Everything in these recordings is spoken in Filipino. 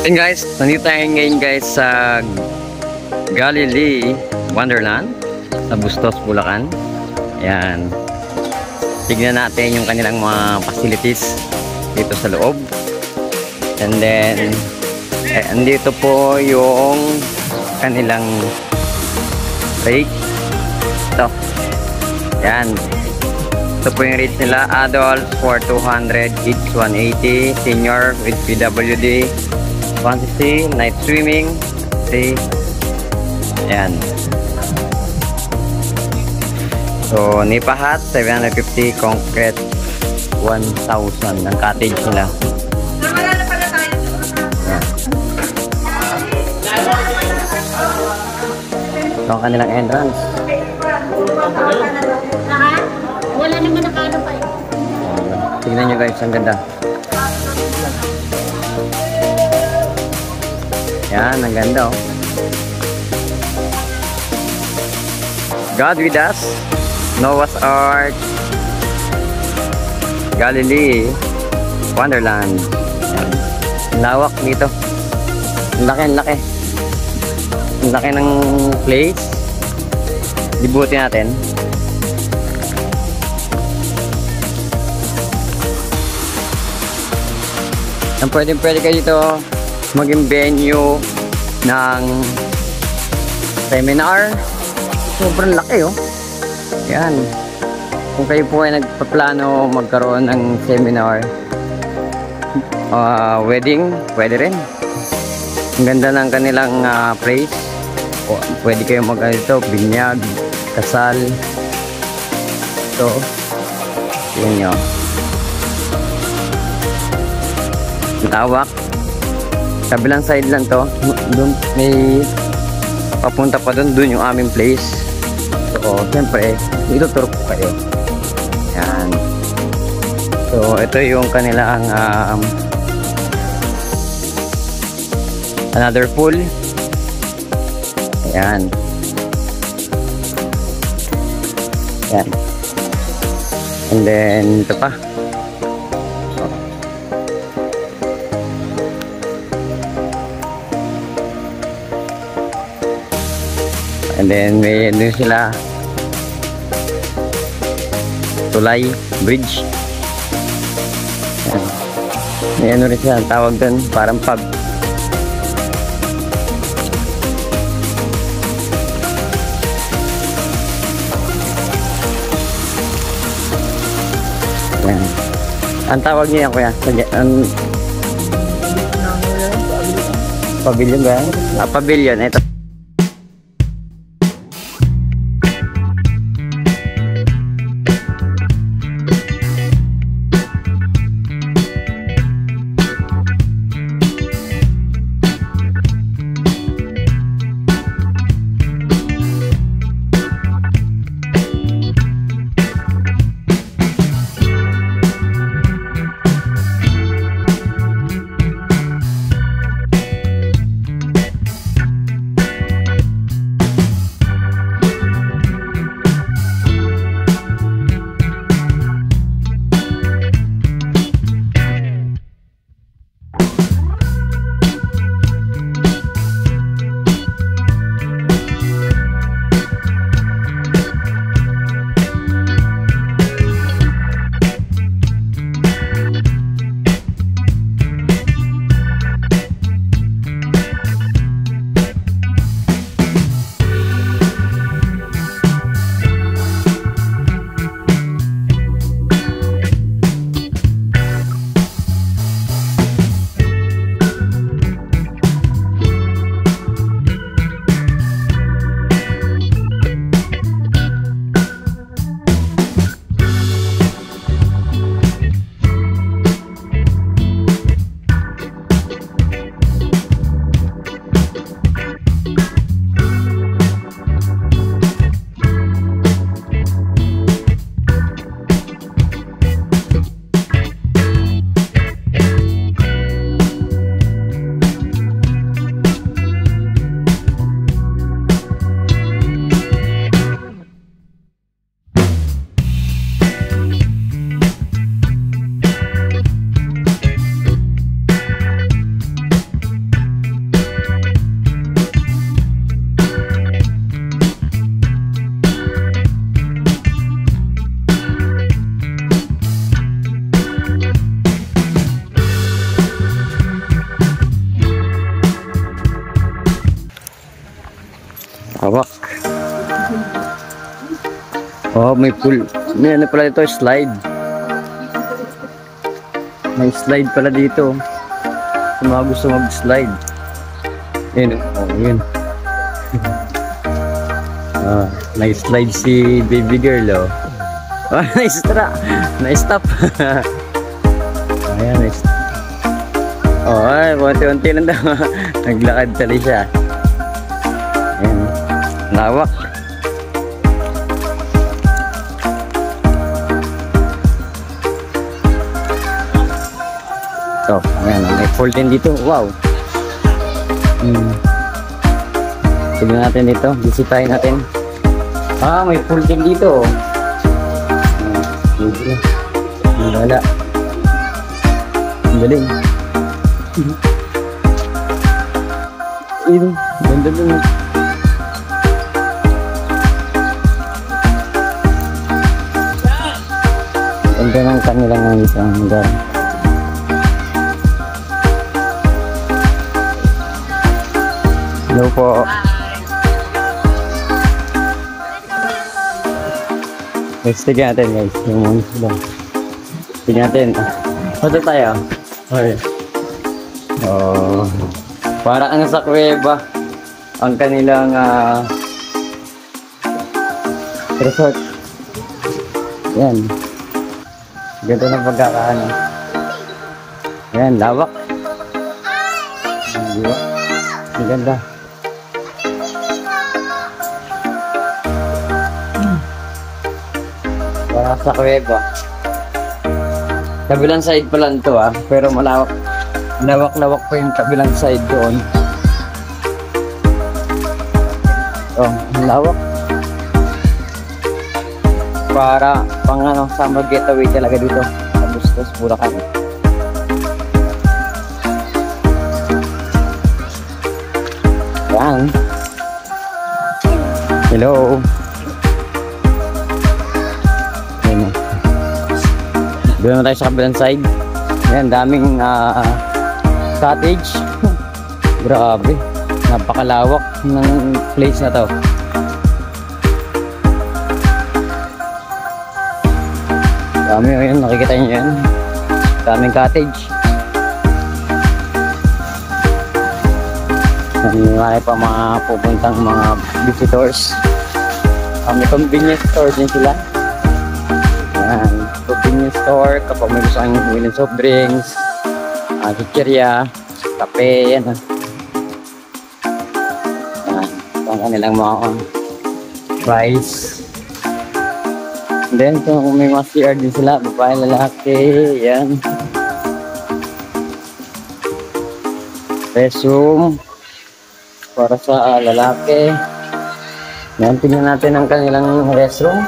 And guys, nandito tayo ngayon guys sa Galilee Wonderland sa Bustos, Bulacan. Ayan. Tignan natin yung kanilang mga facilities dito sa loob. And then andito po yung kanilang rate. Ito. Ayan. Ito po yung rate nila. Adults for 200, kids 180, senior with PWD, fantasy, night swimming, see. Ayan. So, Nipa Hut, 750, concrete, 1,000 ang cottage nila. Ayan. Ito ang kanilang entrance. Wala naman nakano pa eh. Tignan nyo guys, ang ganda. Yan, ang ganda oh. God with us, Noah's Ark, Galilee Wonderland. Yan. Lawak dito. Ang laki, ang laki. Ang laki ng place. Libutin natin. Ang pwede kayo dito maging venue ng seminar. Sobrang laki oh. Yan. Kung kayo po ay nagpaplano magkaroon ng seminar, wedding, pwede rin. Ang ganda ng kanilang place. Pwede kayo mag-ito, binyag, kasal. So, yun nyo. Lawak. Kabilang side lang to. Doon may papunta pa doon yung aming place. So, siyempre, ituturo ko kayo. Yan. So, ito yung kanilang another pool. Ayan. Ayan. And then, ito pa. And then may ano sila, tulay, bridge. Ayan. May ano rin sila, tawag doon, parang pub. Ayan. Ang tawag niya kuya, pavilion ba yan? Pavilion, ito. Oh, may pool. May ano pala dito, slide. May slide pala dito. Kung mga gusto mag-slide. Yun, oh, yun. Nag-slide si baby girl, oh. Oh, na-stop. Ayan, na-stop. Oh, ay, unti-unti lang daw. Naglakad tali siya. Ayan, lawak. So, ayan, may pool din dito. Wow. Tignan natin dito. Bisitahin natin. May pool din dito. Wala. Ang galing. Ganda lang. Ganda ng kanilang isang lugar. Hello po. Let's tignan natin guys. Yung mga sila. Tignan natin. Ito tayo. Okay. Oh. Para ang sa kuweba. Ang kanilang resort. Yan. Ganda ng pagkakaano. Yan. Lawak. Diba? Ang ganda. Sa kuweba. Kabilang side pa lang to pero malawak. Lawak pa yung kabilang side doon. Oh, lawak. Para pang summer getaway talaga dito. Sa Bustos, Bulacan. Yan. Hello. Doon na tayo sa kabilang side. Ayan, daming cottage. Grabe. Napakalawak ng place na to. Dami, ayun, nakikita nyo yan. Daming cottage. Marami pa mga pupuntang mga visitors. May convenience store din sila. Ayan, convenience store kapag may gusto kang humin ng soft drinks, chichirya, kape, yan. Ayan, ang kanilang mga price. And then, kung may mga CR din sila, babae, lalaki, yan. Restroom para sa lalaki. Yan, tingnan natin ang kanilang restroom.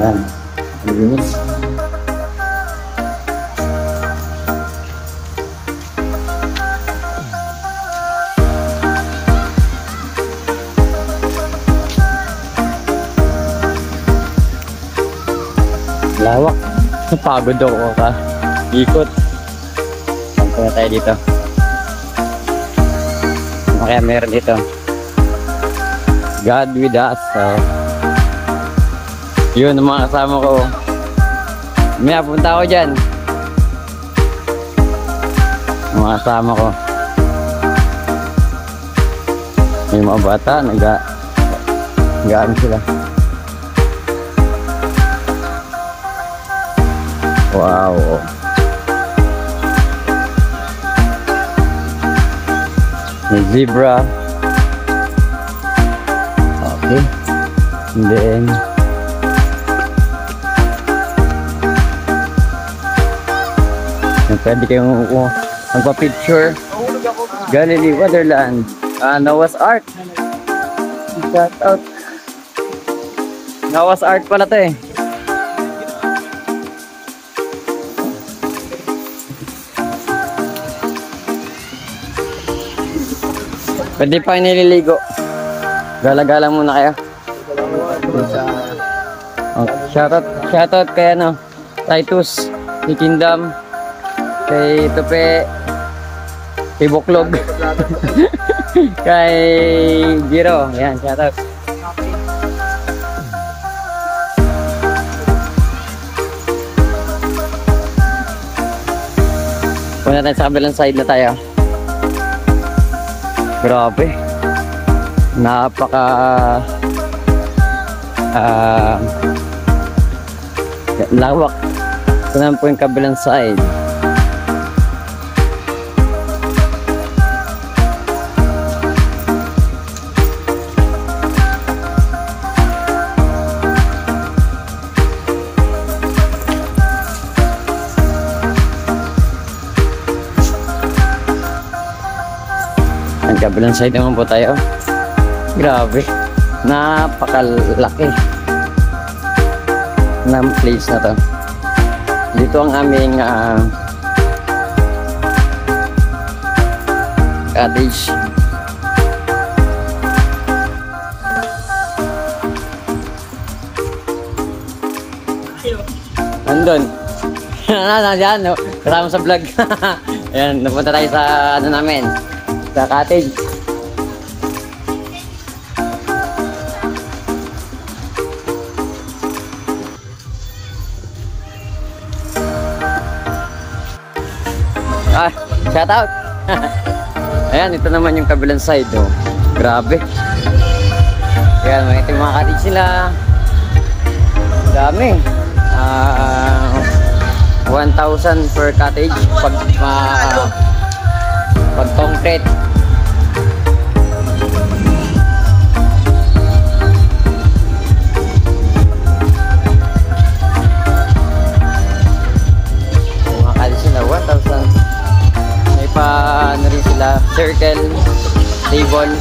Yan, linis. Lawak. Napagod ako ka. Ikot. Saan na tayo dito? Kaya meron dito. God with us. So, yun ang mga kasama ko. May punta ako dyan. Mga kasama ko. May mga bata. Nag-ano sila. Wow. May zebra. Okay. And then pwede kayong magpa-picture. Galilee Wonderland. Noah's Ark. Shout out. Noah's Ark pala to eh. Pwede pa nililigo. Gala-gala muna kayo. Oh, shoutout kay Titus, kay Kingdom, kay Tupe, kay Buklog. Kay Giro. Yan, shoutout. Punta tayo sa kabilang side na tayo. Grabe. Napaka lawak. Ito naman po yung kabilang side. Ang kabilang side naman po tayo. Grabe. Napakalaki ng place na to. Dito ang aming cottage. Nandun. Nandiyan, no? Kasama sa vlog. Ayan, napunta tayo sa ano namin, sa cottage. Shout out. Ayan, ito naman yung kabilang side, oh. Grabe. Ayan, ito yung mga cottage nila. Dami. 1,000 per cottage pag concrete. Mga cottage nila 1,000. Ano rin sila, circle, table.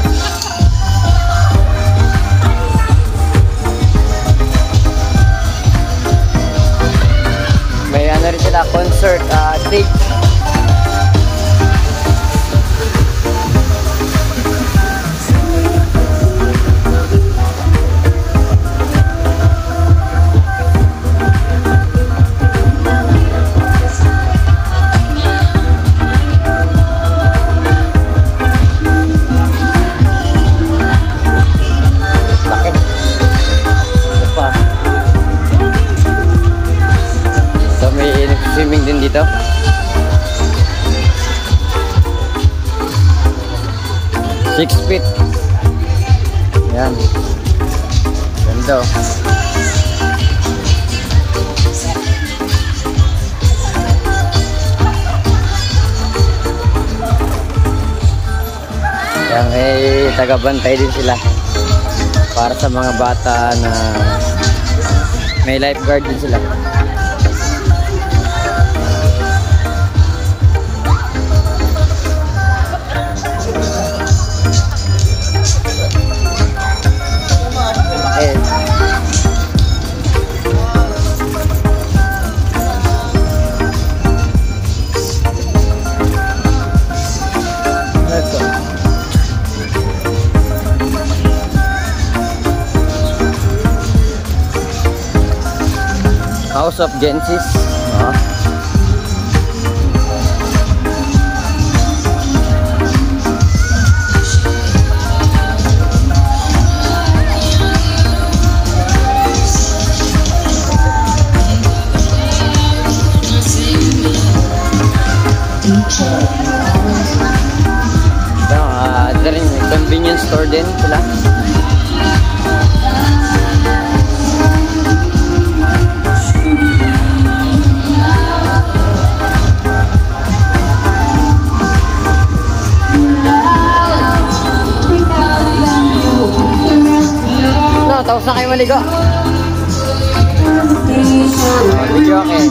May ano rin sila, concert, stage. Swimming din dito. 6 feet. Yan. Ganda. Yan, may taga-bantay din sila. Para sa mga bata na may lifeguard din sila. House of Genesis. Ito rin, convenience store din sila. Tapos na kayo maligo. Maligo, okay.